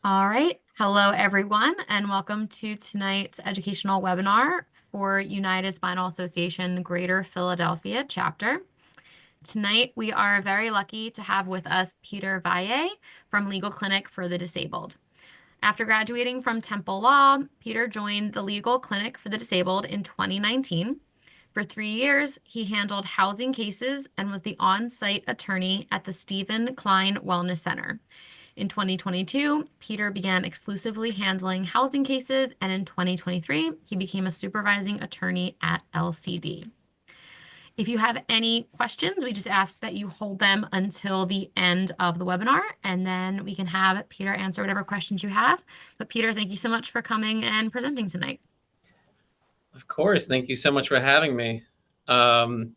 All right. Hello, everyone, and welcome to tonight's educational webinar for United Spinal Association Greater Philadelphia chapter. Tonight, we are very lucky to have with us Peter Valle from Legal Clinic for the Disabled. After graduating from Temple Law, Peter joined the Legal Clinic for the Disabled in 2019. For 3 years, he handled housing cases and was the on-site attorney at the Stephen Klein Wellness Center. In 2022, Peter began exclusively handling housing cases, and in 2023, he became a supervising attorney at LCD. If you have any questions, we just ask that you hold them until the end of the webinar, and then we can have Peter answer whatever questions you have. But Peter, thank you so much for coming and presenting tonight. Of course. Thank you so much for having me. Thank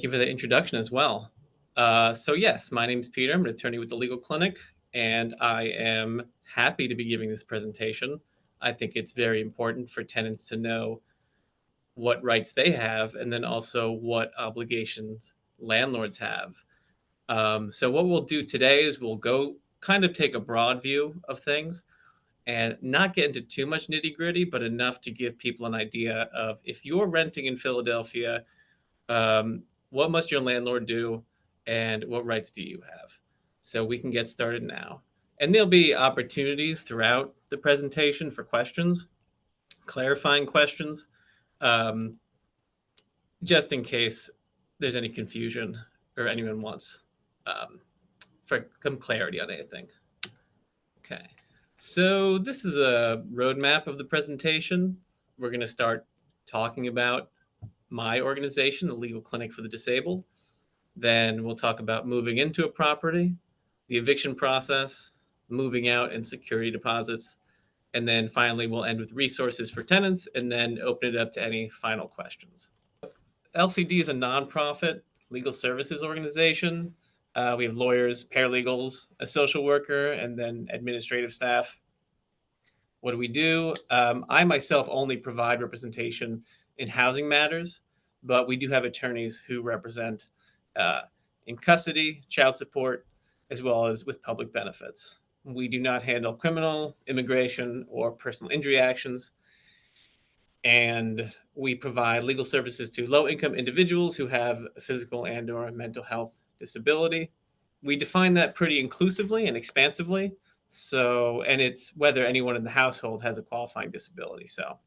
you for the introduction as well. So yes, my name is Peter. I'm an attorney with the Legal Clinic, and I am happy to be giving this presentation. I think it's very important for tenants to know what rights they have and then also what obligations landlords have. So what we'll do today is we'll go kind of take a broad view of things and not get into too much nitty gritty, but enough to give people an idea of if you're renting in Philadelphia, what must your landlord do and what rights do you have? So we can get started now. And there'll be opportunities throughout the presentation for questions, clarifying questions, um, just in case there's any confusion or anyone wants for some clarity on anything. Okay. So this is a roadmap of the presentation. We're going to start talking about my organization, the Legal Clinic for the Disabled. Then we'll talk about moving into a property, the eviction process, moving out, and security deposits. And then finally, we'll end with resources for tenants and then open it up to any final questions. LCD is a nonprofit legal services organization. We have lawyers, paralegals, a social worker, and then administrative staff. What do we do? I myself only provide representation in housing matters, but we do have attorneys who represent in custody, child support, as well as with public benefits. We do not handle criminal, immigration, or personal injury actions. And we provide legal services to low-income individuals who have physical and or mental health disability. We define that pretty inclusively and expansively. So, and it's whether anyone in the household has a qualifying disability. So,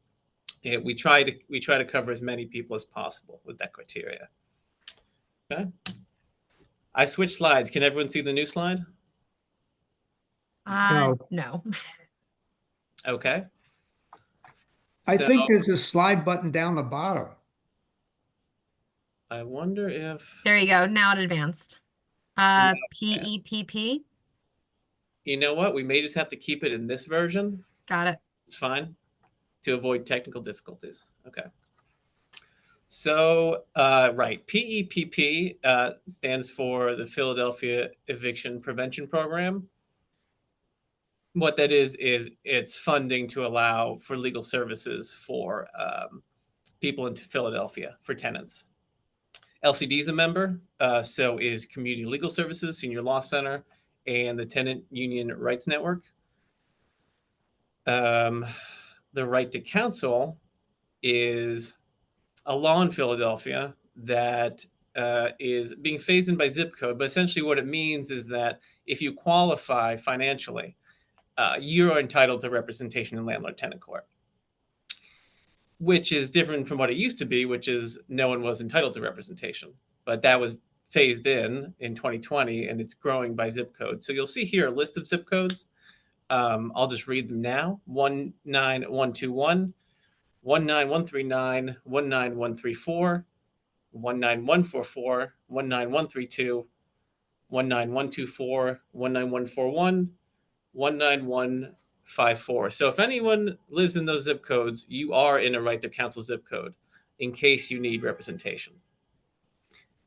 we try to cover as many people as possible with that criteria. Okay. I switched slides. Can everyone see the new slide? No. Okay. I So think there's a slide button down the bottom. I wonder if There you go. Now it advanced. PEPP. You know what? We may just have to keep it in this version. Got it. It's fine to avoid technical difficulties. Okay. So, right, PEPP stands for the Philadelphia Eviction Prevention Program. What that is it's funding to allow for legal services for people in Philadelphia, for tenants. LCD is a member, so is Community Legal Services, Senior Law Center, and the Tenant Union Rights Network. The right to counsel is a law in Philadelphia that is being phased in by zip code, but essentially what it means is that if you qualify financially, you're entitled to representation in landlord-tenant court, which is different from what it used to be, which is no one was entitled to representation. But that was phased in 2020, and it's growing by zip code. So you'll see here a list of zip codes. I'll just read them now. 19121, 19139, 19134, 19144, 19132, 19124, 19141, 19154. So if anyone lives in those zip codes, you are in a right to counsel zip code in case you need representation.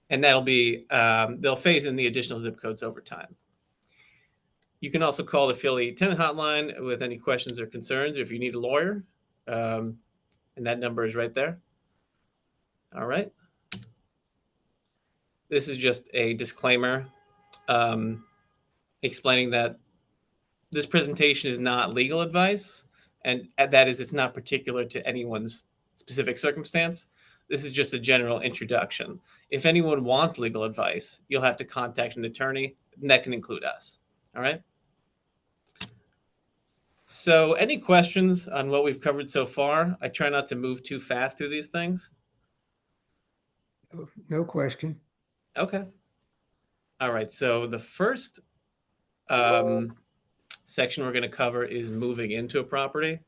And that'll be, they'll phase in the additional zip codes over time. You can also call the Philly Tenant Hotline with any questions or concerns, or if you need a lawyer, and that number is right there. All right. This is just a disclaimer explaining that this presentation is not legal advice, and that is, it's not particular to anyone's specific circumstance. This is just a general introduction. If anyone wants legal advice, you'll have to contact an attorney, and that can include us. All right? So, any questions on what we've covered so far? I try not to move too fast through these things. No question. Okay. All right. So, the first um, section we're going to cover is moving into a property.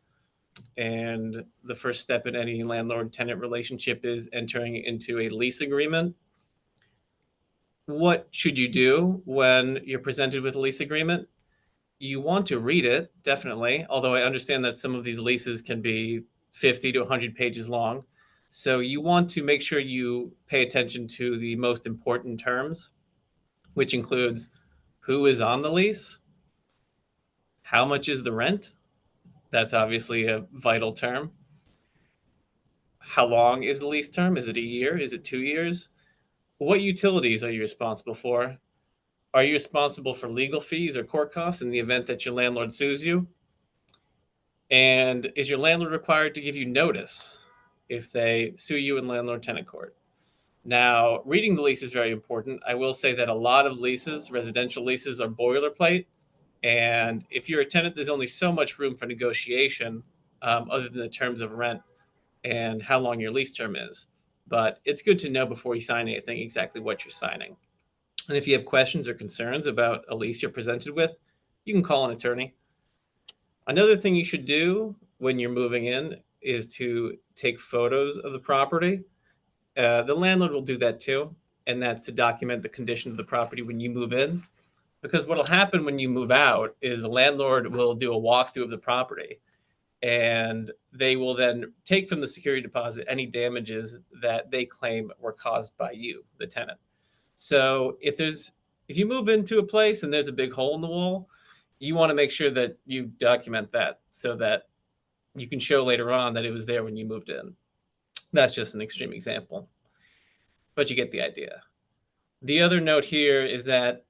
And the first step in any landlord tenant relationship is entering into a lease agreement. What should you do when you're presented with a lease agreement? You want to read it, definitely, although I understand that some of these leases can be 50 to 100 pages long. So you want to make sure you pay attention to the most important terms, which includes who is on the lease, how much is the rent. That's obviously a vital term. How long is the lease term? Is it a year? Is it 2 years? What utilities are you responsible for? Are you responsible for legal fees or court costs in the event that your landlord sues you? And is your landlord required to give you notice if they sue you in landlord tenant court? Now, reading the lease is very important. I will say that a lot of leases, residential leases, are boilerplate. And if you're a tenant, there's only so much room for negotiation other than the terms of rent and how long your lease term is. But it's good to know before you sign anything exactly what you're signing. And if you have questions or concerns about a lease you're presented with, you can call an attorney. Another thing you should do when you're moving in is to take photos of the property. The landlord will do that too, and that's to document the condition of the property when you move in. Because what will happen when you move out is the landlord will do a walkthrough of the property, and they will then take from the security deposit any damages that they claim were caused by you, the tenant. So if you move into a place and there's a big hole in the wall, you want to make sure that you document that so that you can show later on that it was there when you moved in. That's just an extreme example, but you get the idea. The other note here is that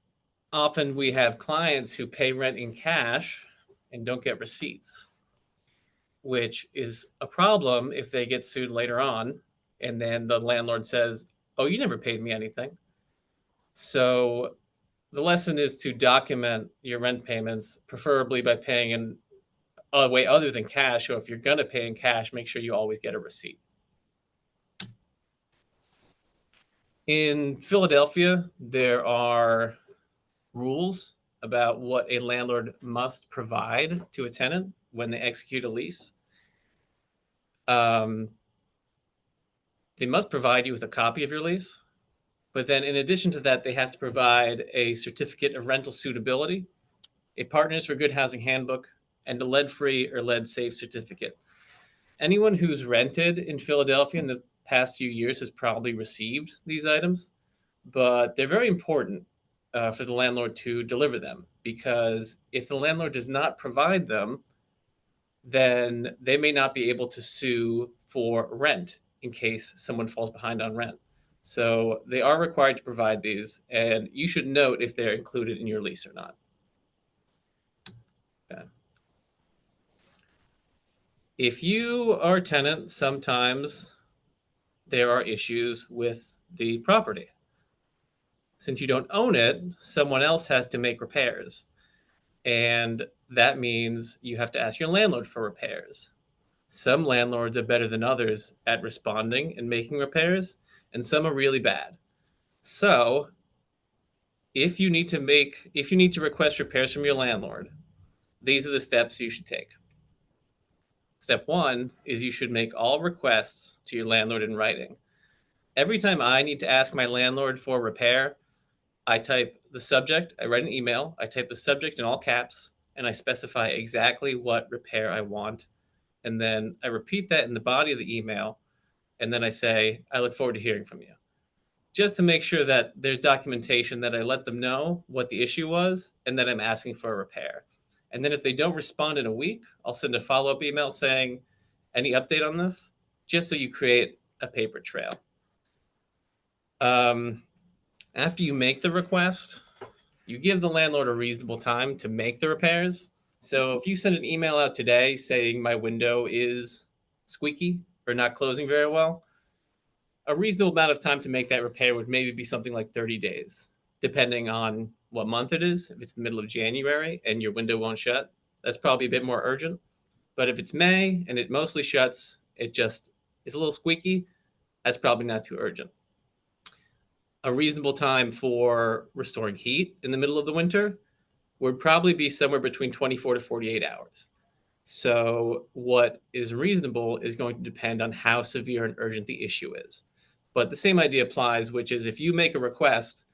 often we have clients who pay rent in cash and don't get receipts, which is a problem if they get sued later on and then the landlord says, "Oh, you never paid me anything." So the lesson is to document your rent payments, preferably by paying in a way other than cash. Or if you're going to pay in cash, make sure you always get a receipt. In Philadelphia, there are rules about what a landlord must provide to a tenant when they execute a lease. They must provide you with a copy of your lease. But then, in addition to that, they have to provide a certificate of rental suitability, a Partners for Good Housing handbook, and a lead-free or lead-safe certificate. Anyone who's rented in Philadelphia in the past few years has probably received these items, but they're very important for the landlord to deliver them, because if the landlord does not provide them, then they may not be able to sue for rent in case someone falls behind on rent. So they are required to provide these, and you should note if they're included in your lease or not. Okay. If you are a tenant, sometimes there are issues with the property. Since you don't own it, someone else has to make repairs. And that means you have to ask your landlord for repairs. Some landlords are better than others at responding and making repairs, and some are really bad. So, if you need to request repairs from your landlord, these are the steps you should take. Step one is you should make all requests to your landlord in writing. Every time I need to ask my landlord for a repair, I type the subject, I write an email, I type the subject in all caps, and I specify exactly what repair I want. And then I repeat that in the body of the email. And then I say, "I look forward to hearing from you." Just to make sure that there's documentation that I let them know what the issue was and that I'm asking for a repair. And then if they don't respond in a week, I'll send a follow-up email saying, "Any update on this?" Just so you create a paper trail. After you make the request, you give the landlord a reasonable time to make the repairs. So if you send an email out today saying my window is squeaky or not closing very well, a reasonable amount of time to make that repair would maybe be something like 30 days, depending on what month it is. If it's the middle of January and your window won't shut, that's probably a bit more urgent. But if it's May and it mostly shuts, it just is a little squeaky, that's probably not too urgent. A reasonable time for restoring heat in the middle of the winter would probably be somewhere between 24 to 48 hours. So, what is reasonable is going to depend on how severe and urgent the issue is. But the same idea applies, which is if you make a request,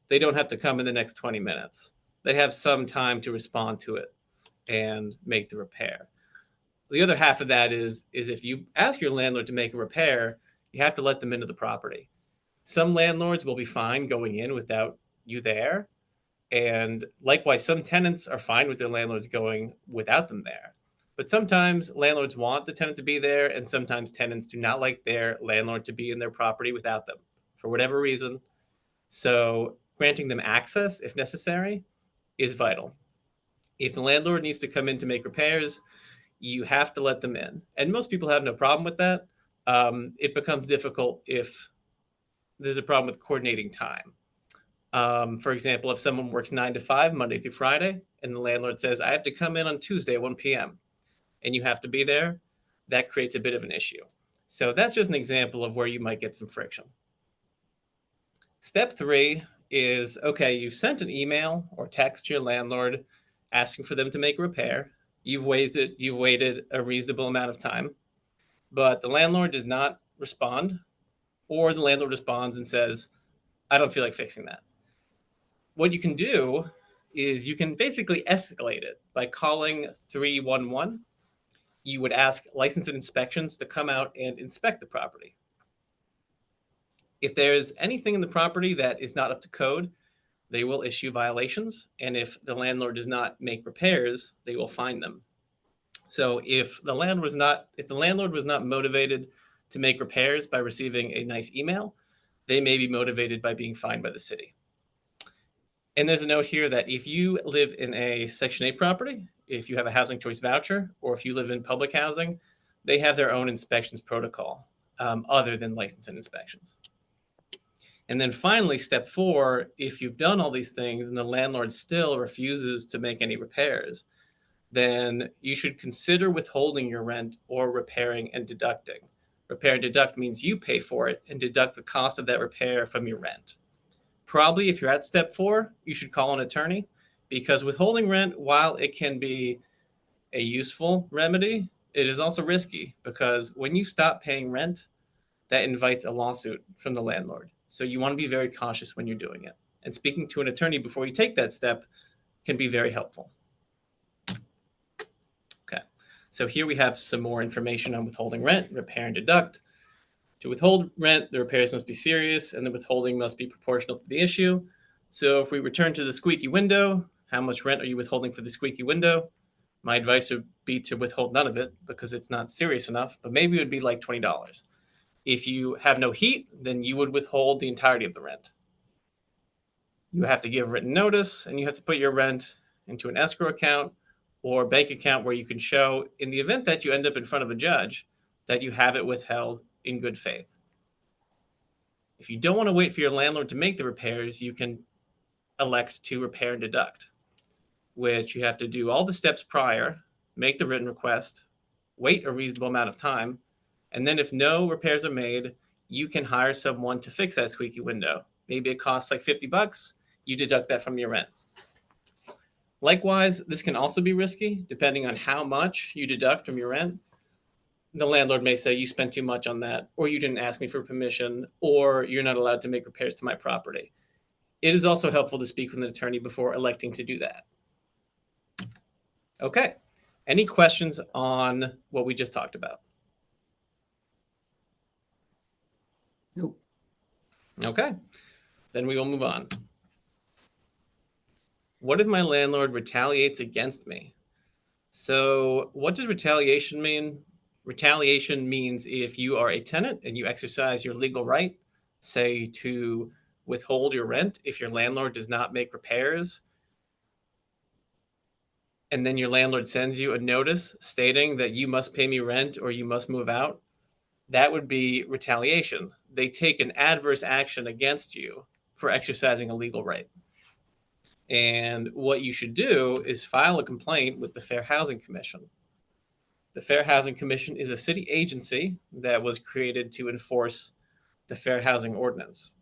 they don't have to come in the next 20 minutes. They have some time to respond to it and make the repair. The other half of that is if you ask your landlord to make a repair, you have to let them into the property. Some landlords will be fine going in without you there. And likewise, some tenants are fine with their landlords going without them there. But sometimes landlords want the tenant to be there, and sometimes tenants do not like their landlord to be in their property without them for whatever reason. So, granting them access, if necessary, is vital. If the landlord needs to come in to make repairs, you have to let them in. And most people have no problem with that. It becomes difficult if there's a problem with coordinating time. For example, if someone works 9 to 5, Monday through Friday, and the landlord says, I have to come in on Tuesday at 1 p.m., and you have to be there, that creates a bit of an issue. So that's just an example of where you might get some friction. Step 3 is, okay, you sent an email or text to your landlord asking for them to make a repair. You've waited a reasonable amount of time, but the landlord does not respond, or the landlord responds and says, I don't feel like fixing that. What you can do is you can basically escalate it by calling 311. You would ask licensed inspections to come out and inspect the property. If there's anything in the property that is not up to code, they will issue violations. And if the landlord does not make repairs, they will fine them. So if the landlord was not motivated to make repairs by receiving a nice email, they may be motivated by being fined by the city. And there's a note here that if you live in a Section 8 property, if you have a housing choice voucher, or if you live in public housing, they have their own inspections protocol other than license and inspections. And then finally, step 4, if you've done all these things and the landlord still refuses to make any repairs, then you should consider withholding your rent or repairing and deducting. Repair and deduct means you pay for it and deduct the cost of that repair from your rent. Probably if you're at step 4, you should call an attorney, because withholding rent, while it can be a useful remedy, it is also risky, because when you stop paying rent, that invites a lawsuit from the landlord. So you want to be very cautious when you're doing it. And speaking to an attorney before you take that step can be very helpful. Okay, so here we have some more information on withholding rent, repair and deduct. To withhold rent, the repairs must be serious and the withholding must be proportional to the issue. So if we return to the squeaky window, how much rent are you withholding for the squeaky window? My advice would be to withhold none of it because it's not serious enough, but maybe it would be like $20. If you have no heat, then you would withhold the entirety of the rent. You have to give written notice and you have to put your rent into an escrow account or bank account where you can show, in the event that you end up in front of a judge, that you have it withheld in good faith. If you don't want to wait for your landlord to make the repairs, you can elect to repair and deduct, which you have to do all the steps prior, make the written request, wait a reasonable amount of time, and then if no repairs are made, you can hire someone to fix that squeaky window. Maybe it costs like $50, you deduct that from your rent. Likewise, this can also be risky depending on how much you deduct from your rent. The landlord may say you spent too much on that, or you didn't ask me for permission, or you're not allowed to make repairs to my property. It is also helpful to speak with an attorney before electing to do that. Okay, any questions on what we just talked about? Nope. Okay, then we will move on. What if my landlord retaliates against me? So what does retaliation mean? Retaliation means if you are a tenant and you exercise your legal right, say to withhold your rent if your landlord does not make repairs. and then your landlord sends you a notice stating that you must pay me rent or you must move out, that would be retaliation. They take an adverse action against you for exercising a legal right. And what you should do is file a complaint with the Fair Housing Commission. The Fair Housing Commission is a city agency that was created to enforce the Fair Housing Ordinance.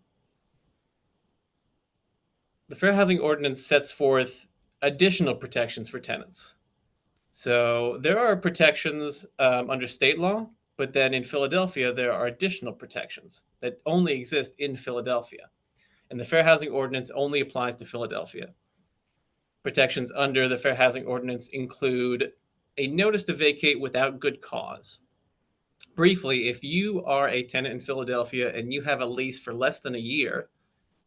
The Fair Housing Ordinance sets forth additional protections for tenants. So there are protections under state law, but then in Philadelphia, there are additional protections that only exist in Philadelphia. And the Fair Housing Ordinance only applies to Philadelphia. Protections under the Fair Housing Ordinance include a notice to vacate without good cause. Briefly, if you are a tenant in Philadelphia and you have a lease for less than a year,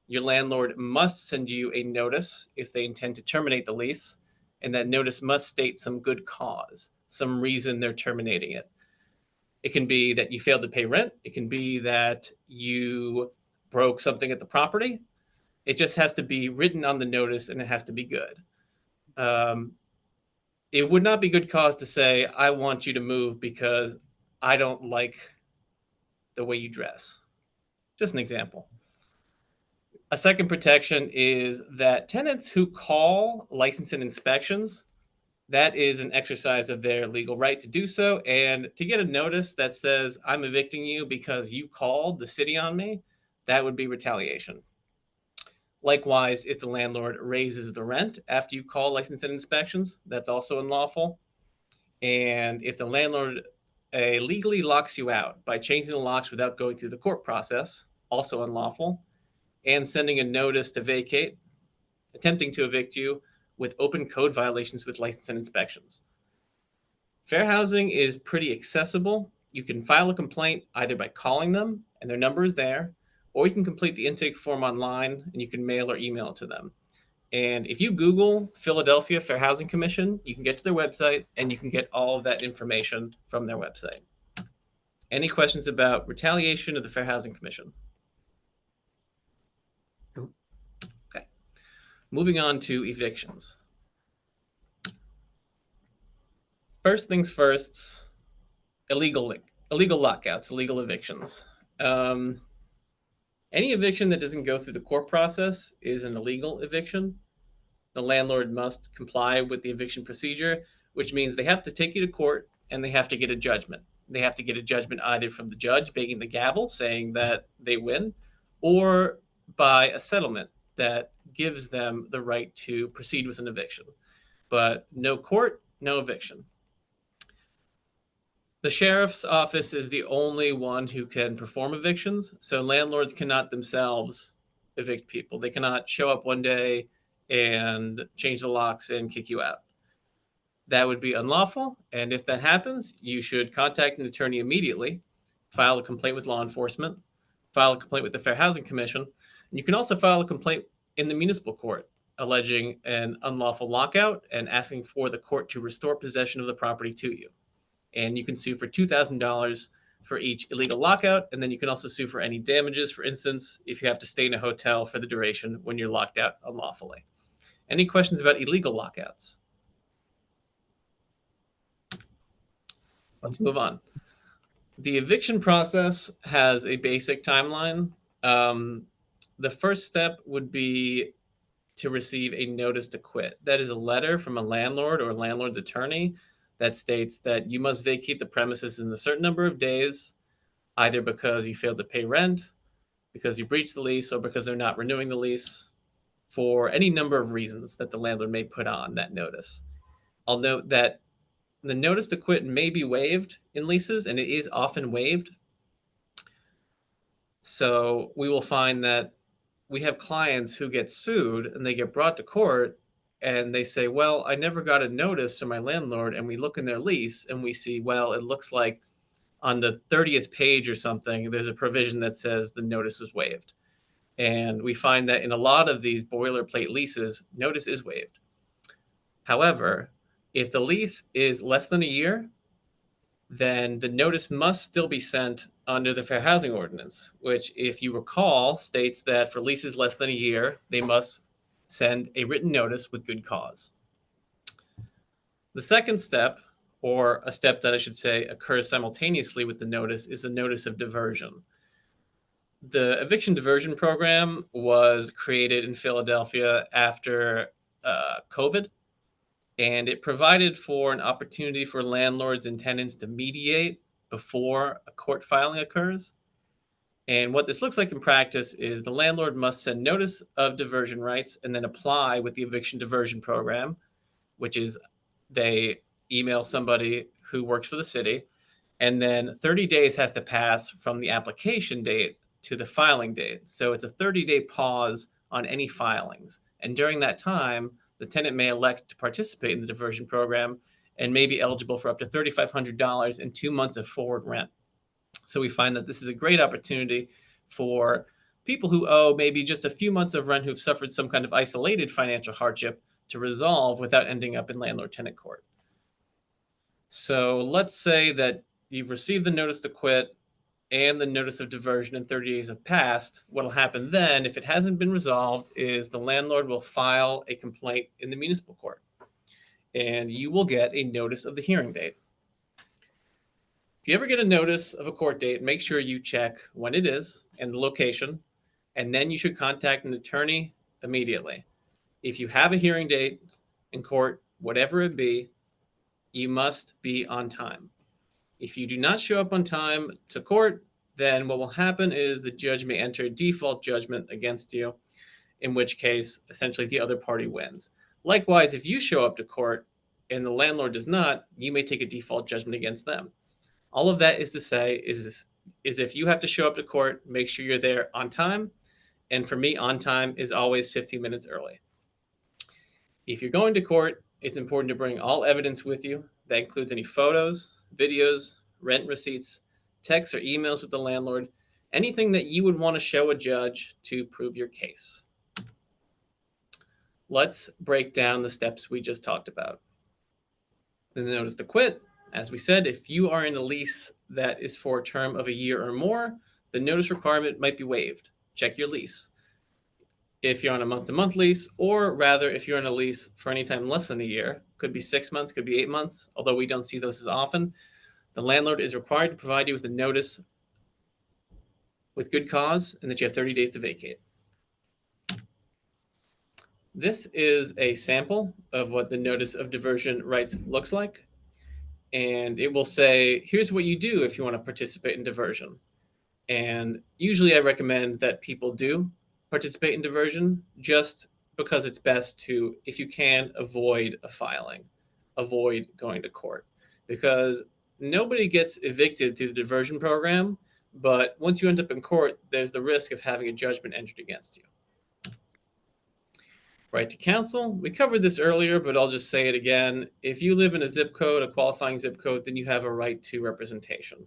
your landlord must send you a notice if they intend to terminate the lease, and that notice must state some good cause, some reason they're terminating it. It can be that you failed to pay rent. It can be that you broke something at the property. It just has to be written on the notice, and it has to be good. It would not be good cause to say, I want you to move because I don't like the way you dress. Just an example. A second protection is that tenants who call license and inspections, that is an exercise of their legal right to do so. And to get a notice that says, I'm evicting you because you called the city on me, that would be retaliation. Likewise, if the landlord raises the rent after you call license and inspections, that's also unlawful. And if the landlord legally locks you out by changing the locks without going through the court process, also unlawful. And sending a notice to vacate, attempting to evict you with open code violations with license and inspections. Fair housing is pretty accessible. You can file a complaint either by calling them, and their number is there, or you can complete the intake form online and you can mail or email it to them. And if you Google Philadelphia Fair Housing Commission, you can get to their website and you can get all of that information from their website. Any questions about retaliation of the Fair Housing Commission? Nope. Okay. Moving on to evictions. First things first, illegal lockouts, illegal evictions. Any eviction that doesn't go through the court process is an illegal eviction. The landlord must comply with the eviction procedure, which means they have to take you to court and they have to get a judgment. They have to get a judgment either from the judge banging the gavel saying that they win, or by a settlement that gives them the right to proceed with an eviction. But no court, no eviction. The sheriff's office is the only one who can perform evictions, so landlords cannot themselves evict people. They cannot show up one day and change the locks and kick you out. That would be unlawful, and if that happens, you should contact an attorney immediately, file a complaint with law enforcement, file a complaint with the Fair Housing Commission, and you can also file a complaint in the municipal court alleging an unlawful lockout and asking for the court to restore possession of the property to you. And you can sue for $2,000 for each illegal lockout. And then you can also sue for any damages, for instance, if you have to stay in a hotel for the duration when you're locked out unlawfully. Any questions about illegal lockouts? Let's move on. The eviction process has a basic timeline. The first step would be to receive a notice to quit. That is a letter from a landlord or a landlord's attorney that states that you must vacate the premises in a certain number of days, either because you failed to pay rent, because you breached the lease, or because they're not renewing the lease, for any number of reasons that the landlord may put on that notice. I'll note that the notice to quit may be waived in leases, and it is often waived. So we will find that we have clients who get sued and they get brought to court and they say, well, I never got a notice from my landlord. And we look in their lease and we see, well, it looks like on the 30th page or something, there's a provision that says the notice was waived. And we find that in a lot of these boilerplate leases, notice is waived. However, if the lease is less than a year, then the notice must still be sent under the Fair Housing Ordinance, which, if you recall, states that for leases less than a year, they must send a written notice with good cause. The second step, or a step that I should say occurs simultaneously with the notice, is the notice of diversion. The eviction diversion program was created in Philadelphia after COVID, and it provided for an opportunity for landlords and tenants to mediate before a court filing occurs. And what this looks like in practice is the landlord must send notice of diversion rights and then apply with the eviction diversion program, which is they email somebody who works for the city, and then 30 days has to pass from the application date to the filing date. So it's a 30-day pause on any filings. And during that time, the tenant may elect to participate in the diversion program and may be eligible for up to $3,500 in 2 months of forward rent. So we find that this is a great opportunity for people who owe maybe just a few months of rent who've suffered some kind of isolated financial hardship to resolve without ending up in landlord-tenant court. So let's say that you've received the notice to quit and the notice of diversion and 30 days have passed. What'll happen then, if it hasn't been resolved, is the landlord will file a complaint in the municipal court, and you will get a notice of the hearing date. If you ever get a notice of a court date, make sure you check when it is and the location, and then you should contact an attorney immediately. If you have a hearing date in court, whatever it be, you must be on time. If you do not show up on time to court, then what will happen is the judge may enter a default judgment against you, in which case, essentially, the other party wins. Likewise, if you show up to court and the landlord does not, you may take a default judgment against them. All of that is to say is if you have to show up to court, make sure you're there on time. And for me, on time is always 15 minutes early. If you're going to court, it's important to bring all evidence with you. That includes any photos, videos, rent receipts, texts or emails with the landlord, anything that you would want to show a judge to prove your case. Let's break down the steps we just talked about. The notice to quit. As we said, if you are in a lease that is for a term of a year or more, the notice requirement might be waived. Check your lease. If you're on a month-to-month lease, or rather, if you're on a lease for any time less than a year, could be 6 months, could be 8 months, although we don't see those as often, the landlord is required to provide you with a notice with good cause and that you have 30 days to vacate. This is a sample of what the notice of diversion rights looks like. And it will say, here's what you do if you want to participate in diversion. And usually I recommend that people do participate in diversion just because it's best to, if you can, avoid a filing, avoid going to court. Because nobody gets evicted through the diversion program, but once you end up in court, there's the risk of having a judgment entered against you. Right to counsel. We covered this earlier, but I'll just say it again. If you live in a zip code, a qualifying zip code, then you have a right to representation.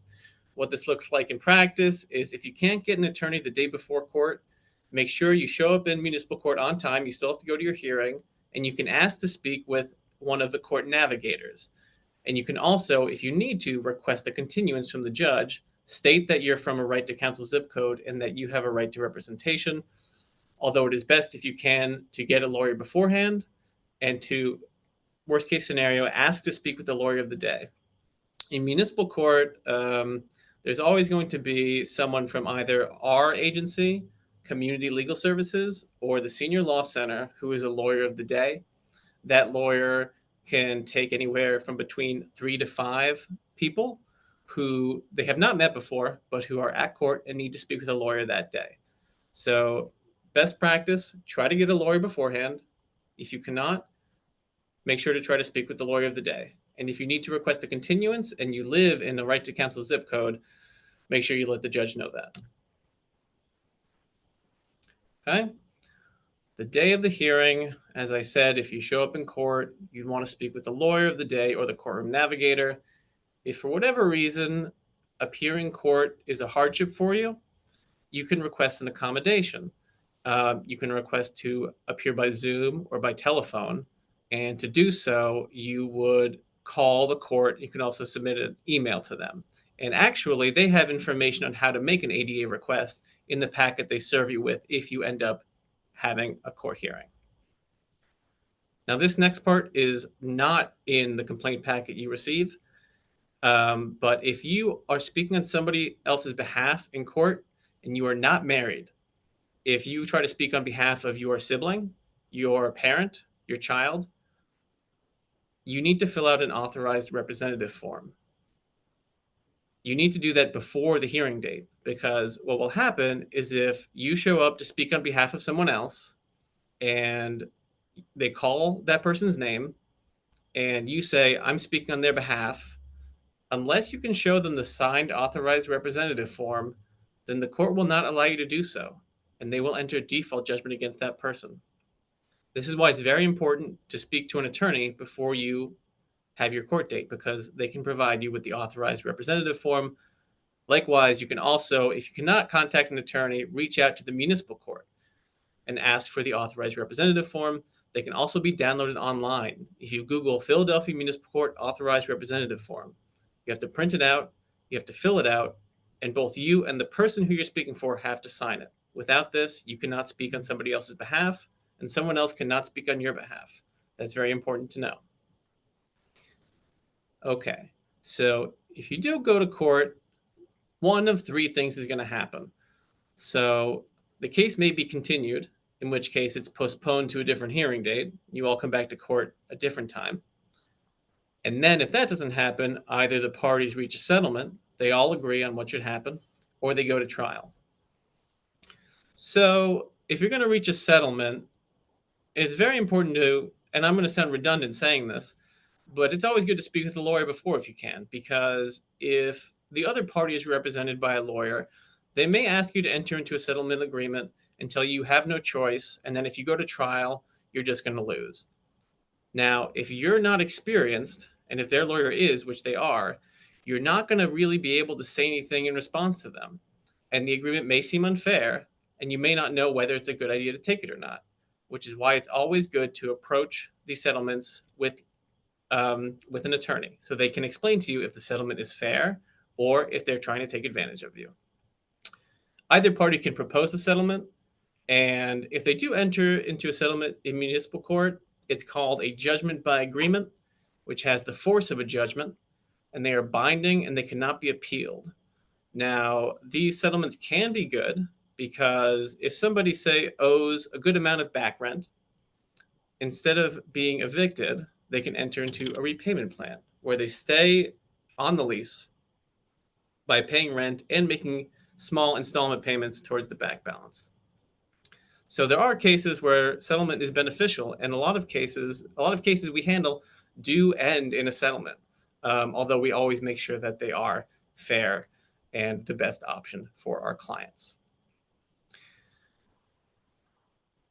What this looks like in practice is if you can't get an attorney the day before court, make sure you show up in municipal court on time. You still have to go to your hearing, and you can ask to speak with one of the court navigators. And you can also, if you need to, request a continuance from the judge, state that you're from a right to counsel zip code and that you have a right to representation. Although it is best if you can to get a lawyer beforehand and to, worst case scenario, ask to speak with the lawyer of the day. In municipal court, there's always going to be someone from either our agency, Community Legal Services, or the Senior Law Center who is a lawyer of the day. That lawyer can take anywhere from between 3 to 5 people who they have not met before, but who are at court and need to speak with a lawyer that day. So best practice, try to get a lawyer beforehand. If you cannot, make sure to try to speak with the lawyer of the day. And if you need to request a continuance and you live in the right to counsel zip code, make sure you let the judge know that. Okay? The day of the hearing, as I said, if you show up in court, you'd want to speak with the lawyer of the day or the courtroom navigator. If for whatever reason appearing in court is a hardship for you, you can request an accommodation. You can request to appear by Zoom or by telephone. And to do so, you would call the court. You can also submit an email to them. And actually, they have information on how to make an ADA request in the packet they serve you with if you end up having a court hearing. Now, this next part is not in the complaint packet you receive, but if you are speaking on somebody else's behalf in court and you are not married, if you try to speak on behalf of your sibling, your parent, your child, you need to fill out an authorized representative form. You need to do that before the hearing date, because what will happen is if you show up to speak on behalf of someone else and they call that person's name and you say, I'm speaking on their behalf, unless you can show them the signed authorized representative form, then the court will not allow you to do so, and they will enter a default judgment against that person. This is why it's very important to speak to an attorney before you have your court date, because they can provide you with the authorized representative form. Likewise, you can also, if you cannot contact an attorney, reach out to the municipal court and ask for the authorized representative form. They can also be downloaded online. If you Google Philadelphia Municipal Court Authorized Representative Form, you have to print it out, you have to fill it out, and both you and the person who you're speaking for have to sign it. Without this, you cannot speak on somebody else's behalf, and someone else cannot speak on your behalf. That's very important to know. Okay, so if you do go to court, one of three things is going to happen. So the case may be continued, in which case it's postponed to a different hearing date. You all come back to court a different time. And then if that doesn't happen, either the parties reach a settlement, they all agree on what should happen, or they go to trial. So if you're going to reach a settlement, it's very important to, and I'm going to sound redundant saying this, but it's always good to speak with a lawyer before if you can, because if the other party is represented by a lawyer, they may ask you to enter into a settlement agreement and tell you have no choice. And then if you go to trial, you're just going to lose. Now, if you're not experienced, and if their lawyer is, which they are, you're not going to really be able to say anything in response to them. And the agreement may seem unfair, and you may not know whether it's a good idea to take it or not, which is why it's always good to approach these settlements with an attorney so they can explain to you if the settlement is fair or if they're trying to take advantage of you. Either party can propose a settlement, and if they do enter into a settlement in municipal court, it's called a judgment by agreement, which has the force of a judgment, and they are binding and they cannot be appealed. Now, these settlements can be good because if somebody, say, owes a good amount of back rent, instead of being evicted, they can enter into a repayment plan where they stay on the lease by paying rent and making small installment payments towards the back balance. So there are cases where settlement is beneficial, and a lot of cases we handle do end in a settlement, although we always make sure that they are fair and the best option for our clients.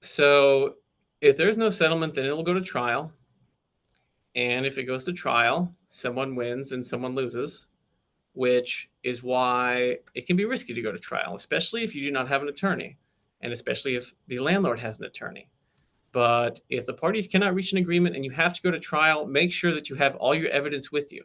So if there's no settlement, then it'll go to trial. And if it goes to trial, someone wins and someone loses, which is why it can be risky to go to trial, especially if you do not have an attorney, and especially if the landlord has an attorney. But if the parties cannot reach an agreement and you have to go to trial, make sure that you have all your evidence with you.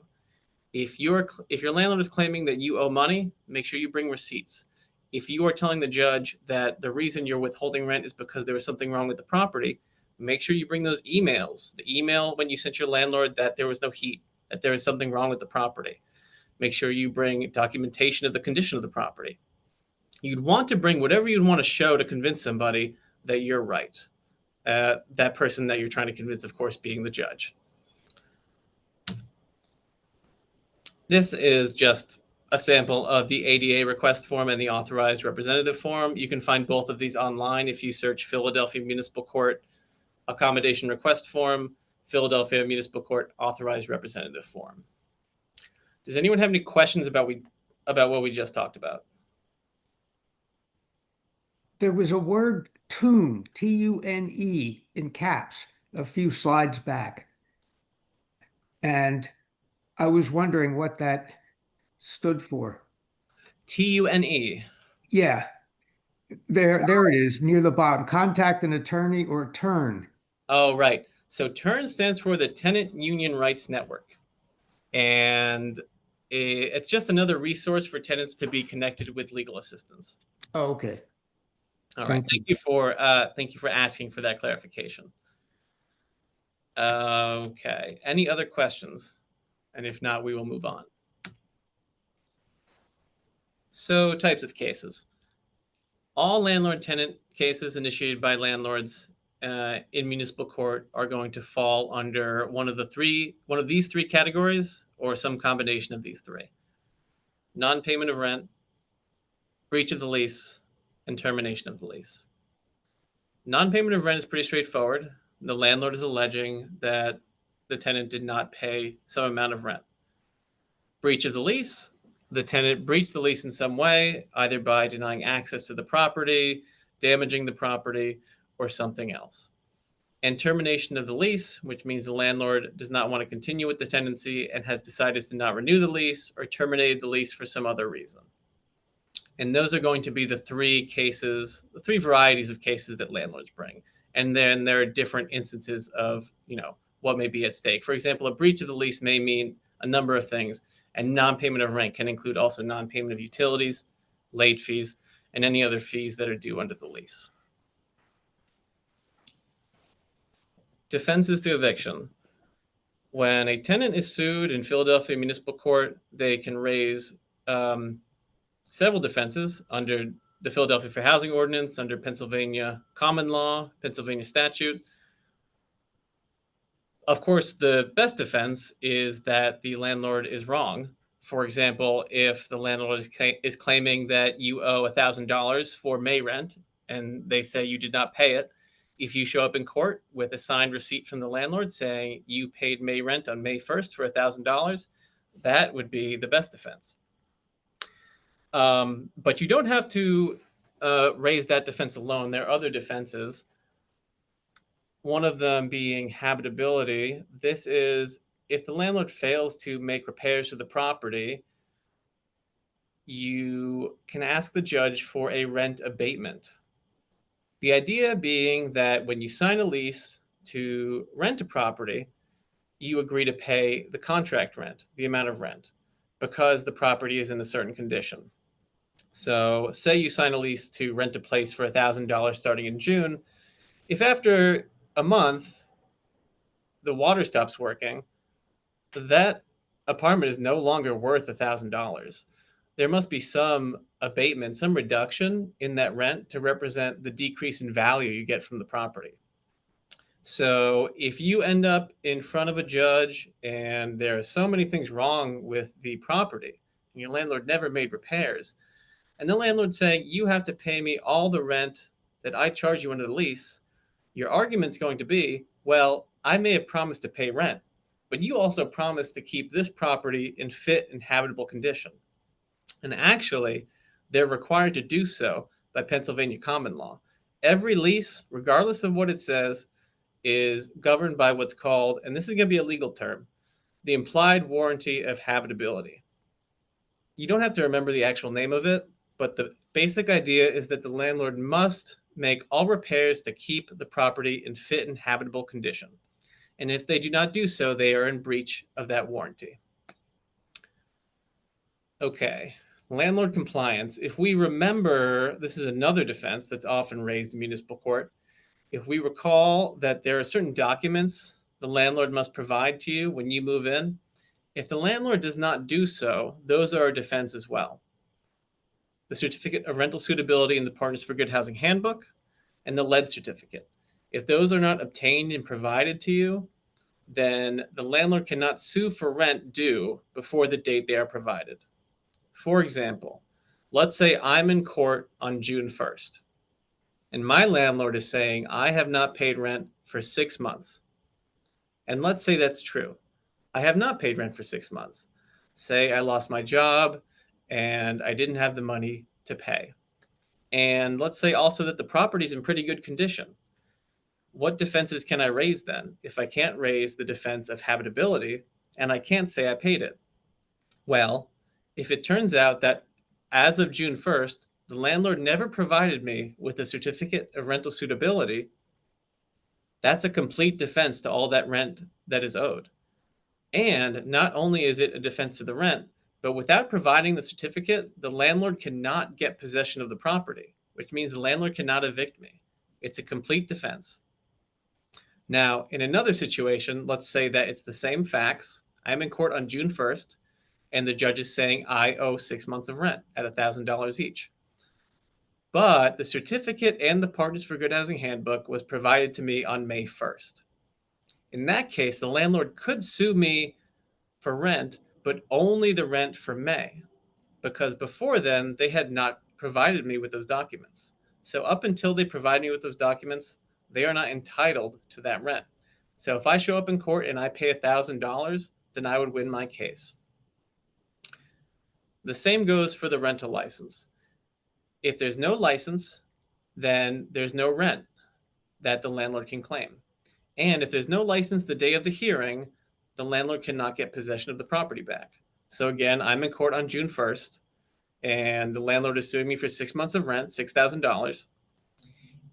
If your landlord is claiming that you owe money, make sure you bring receipts. If you are telling the judge that the reason you're withholding rent is because there was something wrong with the property, make sure you bring those emails. The email when you sent your landlord that there was no heat, that there was something wrong with the property. Make sure you bring documentation of the condition of the property. You'd want to bring whatever you'd want to show to convince somebody that you're right. That person that you're trying to convince, of course, being the judge. This is just a sample of the ADA request form and the authorized representative form. You can find both of these online if you search Philadelphia Municipal Court Accommodation Request Form, Philadelphia Municipal Court Authorized Representative Form. Does anyone have any questions about what we just talked about? There was a word tune, T-U-N-E, in caps a few slides back. And I was wondering what that stood for. TUNE. Yeah, there it is near the bottom. Contact an attorney or turn. Oh, right. So TURN stands for the Tenant Union Rights Network. And it's just another resource for tenants to be connected with legal assistance. Oh, okay. All right. Thank you for asking for that clarification. Okay. Any other questions? And if not, we will move on. So, types of cases. All landlord-tenant cases initiated by landlords in municipal court are going to fall under one of these three categories, or some combination of these three: non-payment of rent, breach of the lease, and termination of the lease. Non-payment of rent is pretty straightforward. The landlord is alleging that the tenant did not pay some amount of rent. Breach of the lease: the tenant breached the lease in some way, either by denying access to the property, damaging the property, or something else. And termination of the lease, which means the landlord does not want to continue with the tenancy and has decided to not renew the lease or terminated the lease for some other reason. And those are going to be the three varieties of cases that landlords bring. And then there are different instances of, what may be at stake. For example, a breach of the lease may mean a number of things, and non-payment of rent can include also non-payment of utilities, late fees, and any other fees that are due under the lease. Defenses to eviction. When a tenant is sued in Philadelphia municipal court, they can raise several defenses under the Philadelphia Fair Housing Ordinance, under Pennsylvania common law, Pennsylvania statute. Of course, the best defense is that the landlord is wrong. For example, if the landlord is claiming that you owe $1,000 for May rent and they say you did not pay it, if you show up in court with a signed receipt from the landlord saying you paid May rent on May 1st for $1,000, that would be the best defense. But you don't have to raise that defense alone. There are other defenses. One of them being habitability. This is if the landlord fails to make repairs to the property, you can ask the judge for a rent abatement. The idea being that when you sign a lease to rent a property, you agree to pay the contract rent, the amount of rent, because the property is in a certain condition. So say you sign a lease to rent a place for $1,000 starting in June. If after a month the water stops working, that apartment is no longer worth $1,000. There must be some abatement, some reduction in that rent to represent the decrease in value you get from the property. So if you end up in front of a judge and there are so many things wrong with the property and your landlord never made repairs, and the landlord's saying you have to pay me all the rent that I charge you under the lease, your argument's going to be, well, I may have promised to pay rent, but you also promised to keep this property in fit and habitable condition. And actually, they're required to do so by Pennsylvania common law. Every lease, regardless of what it says, is governed by what's called, and this is going to be a legal term, the implied warranty of habitability. You don't have to remember the actual name of it, but the basic idea is that the landlord must make all repairs to keep the property in fit and habitable condition. And if they do not do so, they are in breach of that warranty. Okay, landlord compliance. If we remember, this is another defense that's often raised in municipal court. If we recall that there are certain documents the landlord must provide to you when you move in, if the landlord does not do so, those are a defense as well. The Certificate of Rental Suitability in the Partners for Good Housing Handbook, and the lead certificate. If those are not obtained and provided to you, then the landlord cannot sue for rent due before the date they are provided. For example, let's say I'm in court on June 1st, and my landlord is saying I have not paid rent for 6 months. And let's say that's true. I have not paid rent for 6 months. Say I lost my job and I didn't have the money to pay. And let's say also that the property is in pretty good condition. What defenses can I raise then if I can't raise the defense of habitability and I can't say I paid it? Well, if it turns out that as of June 1st, the landlord never provided me with a certificate of rental suitability, that's a complete defense to all that rent that is owed. And not only is it a defense to the rent, but without providing the certificate, the landlord cannot get possession of the property, which means the landlord cannot evict me. It's a complete defense. Now, in another situation, let's say that it's the same facts. I'm in court on June 1st, and the judge is saying I owe 6 months of rent at $1,000 each. But the certificate and the Partners for Good Housing Handbook was provided to me on May 1st. In that case, the landlord could sue me for rent, but only the rent for May, because before then they had not provided me with those documents. So up until they provide me with those documents, they are not entitled to that rent. So if I show up in court and I pay $1,000, then I would win my case. The same goes for the rental license. If there's no license, then there's no rent that the landlord can claim. And if there's no license the day of the hearing, the landlord cannot get possession of the property back. So again, I'm in court on June 1st, and the landlord is suing me for 6 months of rent, $6,000.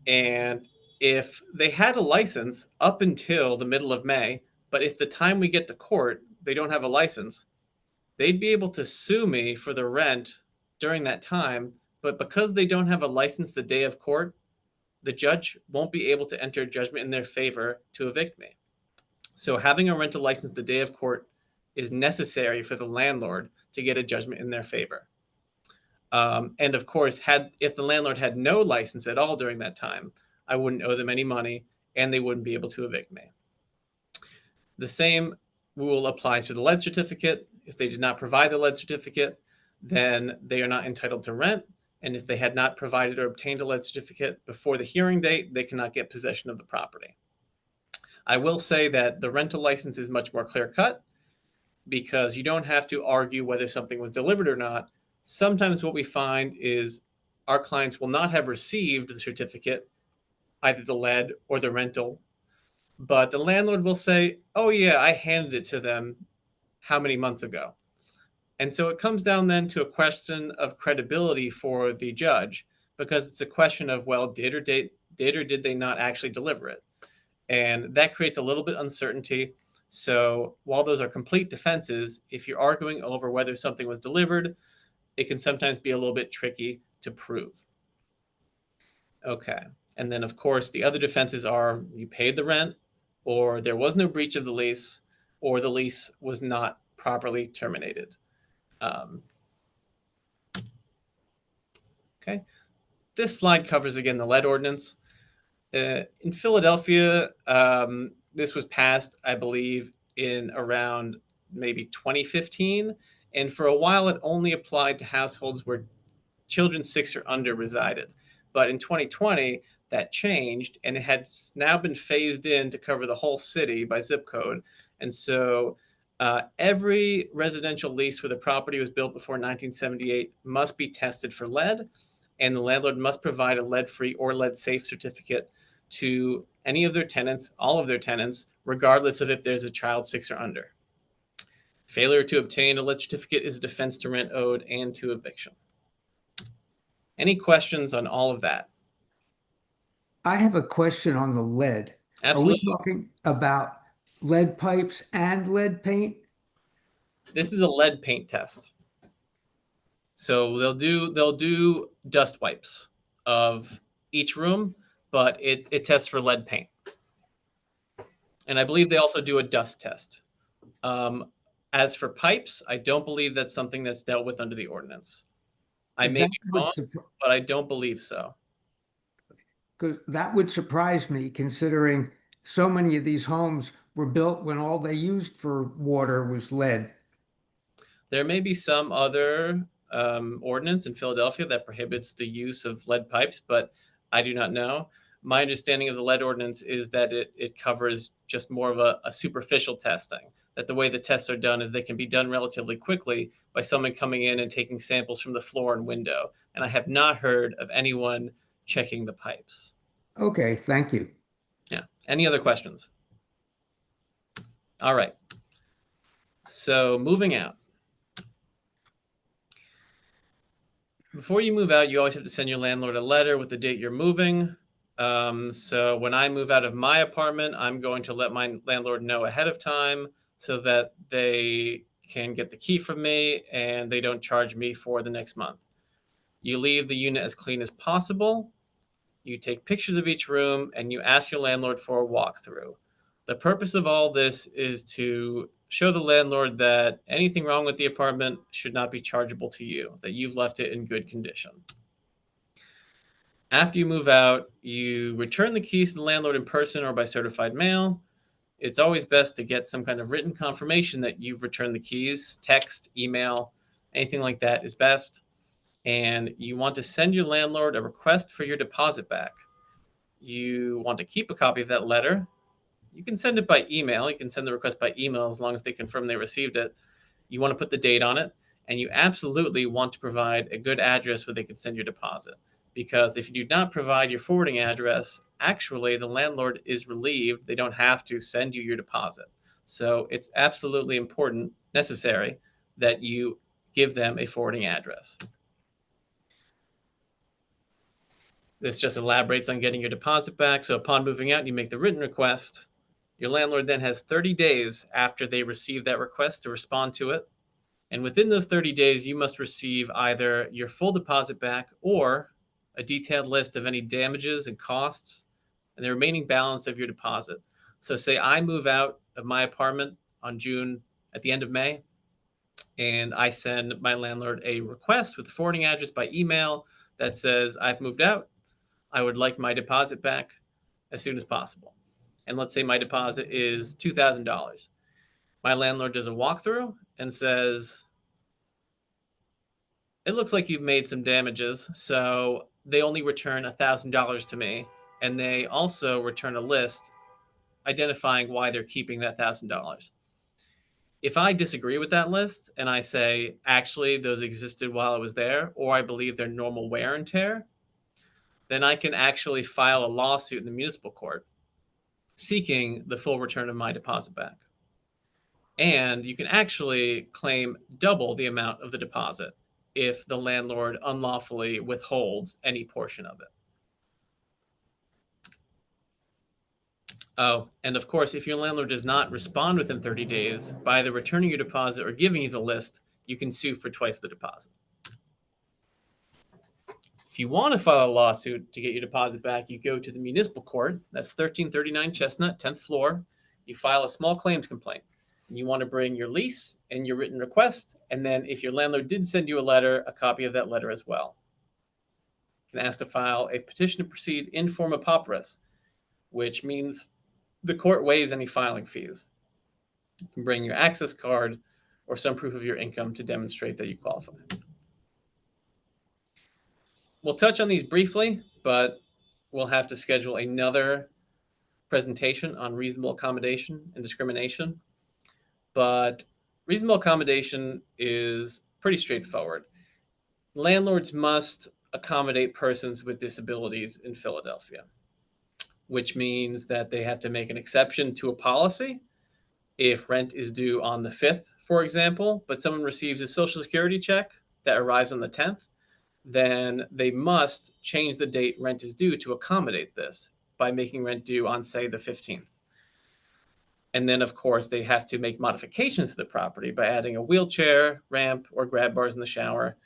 And if they had a license up until the middle of May, but if the time we get to court, they don't have a license, they'd be able to sue me for the rent during that time. But because they don't have a license the day of court, the judge won't be able to enter judgment in their favor to evict me. So having a rental license the day of court is necessary for the landlord to get a judgment in their favor. And of course, if the landlord had no license at all during that time, I wouldn't owe them any money and they wouldn't be able to evict me. The same rule applies to the lead certificate. If they did not provide the lead certificate, then they are not entitled to rent. And if they had not provided or obtained a lead certificate before the hearing date, they cannot get possession of the property. I will say that the rental license is much more clear cut because you don't have to argue whether something was delivered or not. Sometimes what we find is our clients will not have received the certificate, either the lead or the rental, but the landlord will say, oh yeah, I handed it to them how many months ago. And so it comes down then to a question of credibility for the judge, because it's a question of, well, did or did they not actually deliver it? And that creates a little bit uncertainty. So while those are complete defenses, if you're arguing over whether something was delivered, it can sometimes be a little bit tricky to prove. Okay. And then, of course, the other defenses are you paid the rent, or there was no breach of the lease, or the lease was not properly terminated. Okay. This slide covers, again, the lead ordinance. In Philadelphia, this was passed, I believe, in around maybe 2015. And for a while, it only applied to households where children 6 or under resided. But in 2020, that changed, and it had now been phased in to cover the whole city by zip code. And so every residential lease where the property was built before 1978 must be tested for lead, and the landlord must provide a lead-free or lead-safe certificate to any of their tenants, all of their tenants, regardless of if there's a child 6 or under. Failure to obtain a lead certificate is a defense to rent owed and to eviction. Any questions on all of that? I have a question on the lead. Are we Absolutely. talking about lead pipes and lead paint? This is a lead paint test. So they'll do dust wipes of each room, but it tests for lead paint. And I believe they also do a dust test. As for pipes, I don't believe that's something that's dealt with under the ordinance. I may That be would, wrong, but I don't believe so. because that would surprise me considering so many of these homes were built when all they used for water was lead. There may be some other ordinance in Philadelphia that prohibits the use of lead pipes, but I do not know. My understanding of the lead ordinance is that it covers just more of a superficial testing, that the way the tests are done is they can be done relatively quickly by someone coming in and taking samples from the floor and window. And I have not heard of anyone checking the pipes. Okay, thank you. Yeah. Any other questions? All right. So moving out. Before you move out, you always have to send your landlord a letter with the date you're moving. So when I move out of my apartment, I'm going to let my landlord know ahead of time so that they can get the key from me and they don't charge me for the next month. You leave the unit as clean as possible. You take pictures of each room and you ask your landlord for a walkthrough. The purpose of all this is to show the landlord that anything wrong with the apartment should not be chargeable to you, that you've left it in good condition. After you move out, you return the keys to the landlord in person or by certified mail. It's always best to get some kind of written confirmation that you've returned the keys. Text, email, anything like that is best. And you want to send your landlord a request for your deposit back. You want to keep a copy of that letter. You can send it by email. You can send the request by email as long as they confirm they received it. You want to put the date on it, and you absolutely want to provide a good address where they can send your deposit. Because if you do not provide your forwarding address, actually the landlord is relieved. They don't have to send you your deposit. So it's absolutely important, necessary, that you give them a forwarding address. This just elaborates on getting your deposit back. So upon moving out, you make the written request. Your landlord then has 30 days after they receive that request to respond to it. And within those 30 days, you must receive either your full deposit back or a detailed list of any damages and costs and the remaining balance of your deposit. So say I move out of my apartment on June at the end of May, and I send my landlord a request with the forwarding address by email that says, I've moved out. I would like my deposit back as soon as possible. And let's say my deposit is $2,000. My landlord does a walkthrough and says, it looks like you've made some damages. So they only return $1,000 to me. And they also return a list identifying why they're keeping that $1,000. If I disagree with that list and I say, actually, those existed while I was there, or I believe they're normal wear and tear, then I can actually file a lawsuit in the municipal court seeking the full return of my deposit back. And you can actually claim double the amount of the deposit if the landlord unlawfully withholds any portion of it. Oh, and of course, if your landlord does not respond within 30 days by either returning your deposit or giving you the list, you can sue for twice the deposit. If you want to file a lawsuit to get your deposit back, you go to the municipal court. That's 1339 Chestnut, 10th floor. You file a small claims complaint. You want to bring your lease and your written request. And then if your landlord did send you a letter, a copy of that letter as well. You can ask to file a petition to proceed in forma pauperis, which means the court waives any filing fees. You can bring your access card or some proof of your income to demonstrate that you qualify. We'll touch on these briefly, but we'll have to schedule another presentation on reasonable accommodation and discrimination. But reasonable accommodation is pretty straightforward. Landlords must accommodate persons with disabilities in Philadelphia, which means that they have to make an exception to a policy. If rent is due on the 5th, for example, but someone receives a Social Security check that arrives on the 10th, then they must change the date rent is due to accommodate this by making rent due on, say, the 15th. And then, of course, they have to make modifications to the property by adding a wheelchair, ramp, or grab bars in the shower,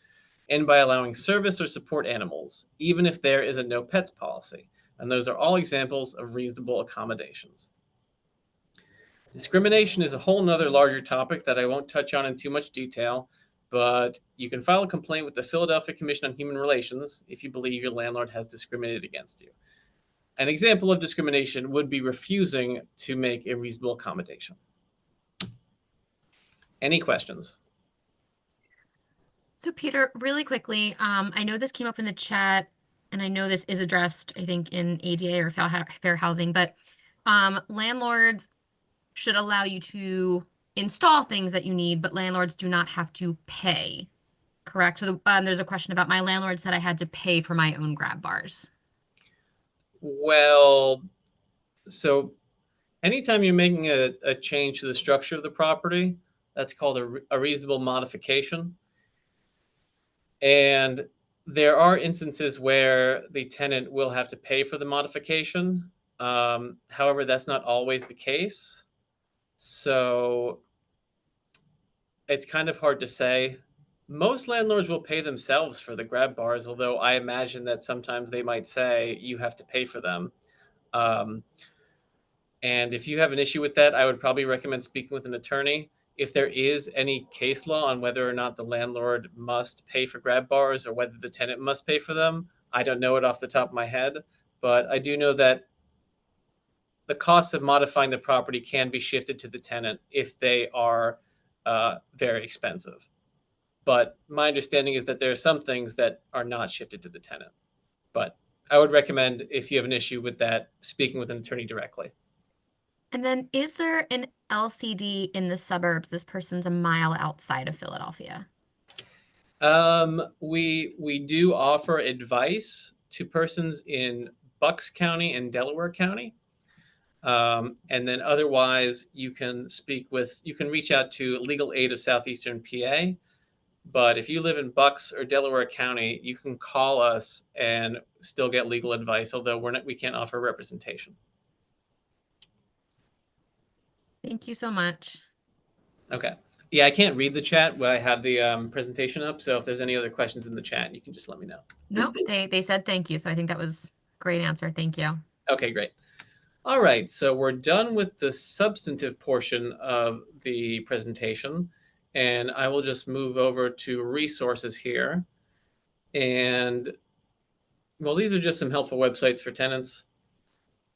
and by allowing service or support animals, even if there is a no pets policy. And those are all examples of reasonable accommodations. Discrimination is a whole nother larger topic that I won't touch on in too much detail, but you can file a complaint with the Philadelphia Commission on Human Relations if you believe your landlord has discriminated against you. An example of discrimination would be refusing to make a reasonable accommodation. Any questions? So, Peter, really quickly, I know this came up in the chat, and I know this is addressed, I think, in ADA or fair housing, but landlords should allow you to install things that you need, but landlords do not have to pay, correct? So there's a question about my landlord said I had to pay for my own grab bars. Well, so anytime you're making a change to the structure of the property, that's called a reasonable modification. And there are instances where the tenant will have to pay for the modification. However, that's not always the case. So it's kind of hard to say. Most landlords will pay themselves for the grab bars, although I imagine that sometimes they might say you have to pay for them. And if you have an issue with that, I would probably recommend speaking with an attorney. If there is any case law on whether or not the landlord must pay for grab bars or whether the tenant must pay for them, I don't know it off the top of my head, but I do know that the cost of modifying the property can be shifted to the tenant if they are very expensive. But my understanding is that there are some things that are not shifted to the tenant. But I would recommend, if you have an issue with that, speaking with an attorney directly. And then is there an LCD in the suburbs? This person's a mile outside of Philadelphia. We do offer advice to persons in Bucks County and Delaware County. And then otherwise, you can reach out to Legal Aid of Southeastern PA. But if you live in Bucks or Delaware County, you can call us and still get legal advice, although we can't offer representation. Thank you so much. Okay. Yeah, I can't read the chat when I have the presentation up. So if there's any other questions in the chat, you can just let me know. Nope, they said thank you. So I think that was a great answer. Thank you. Okay, great. All right, so we're done with the substantive portion of the presentation, and I will just move over to resources here. And well, these are just some helpful websites for tenants.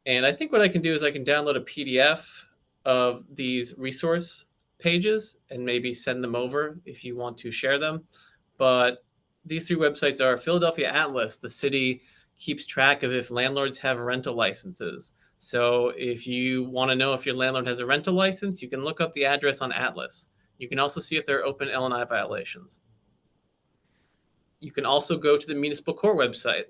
And I think what I can do is I can download a PDF of these resource pages and maybe send them over if you want to share them. But these three websites are Philadelphia Atlas. The city keeps track of if landlords have rental licenses. So if you want to know if your landlord has a rental license, you can look up the address on Atlas. You can also see if there are open L&I violations. You can also go to the municipal court website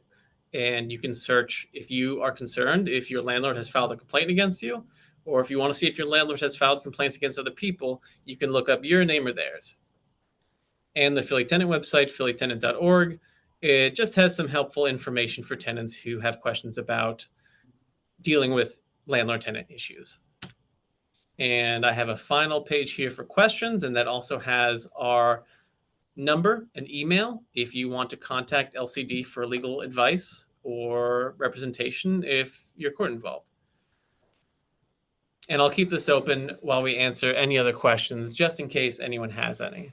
and you can search if you are concerned if your landlord has filed a complaint against you, or if you want to see if your landlord has filed complaints against other people, you can look up your name or theirs. And the Philly Tenant website, phillytenant.org, it just has some helpful information for tenants who have questions about dealing with landlord-tenant issues. And I have a final page here for questions, and that also has our number and email if you want to contact LCD for legal advice or representation if you're court involved. And I'll keep this open while we answer any other questions, just in case anyone has any.